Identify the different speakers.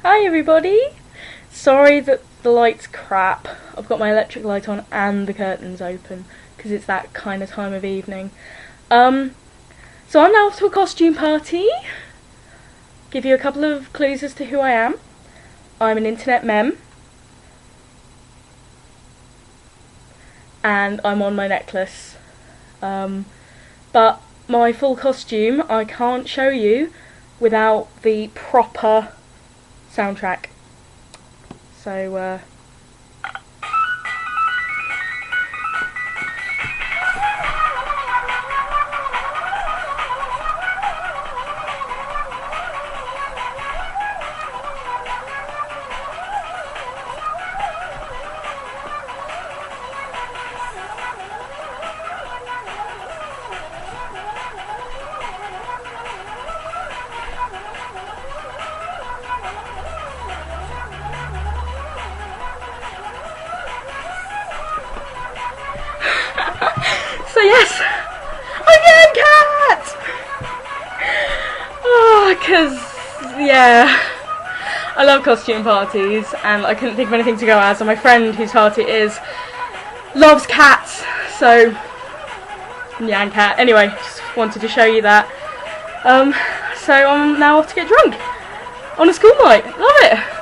Speaker 1: Hi everybody! Sorry that the light's crap. I've got my electric light on and the curtains open because it's that kind of time of evening. So I'm now off to a costume party. Give you a couple of clues as to who I am. I'm an internet meme. And I'm on my necklace. But my full costume I can't show you without the proper soundtrack. So yes, I'm Nyan Cat! Oh, yeah, I love costume parties and I couldn't think of anything to go as, and my friend whose party it is loves cats, so Nyan Cat. Anyway, just wanted to show you that. So I'm now off to get drunk on a school night. Love it!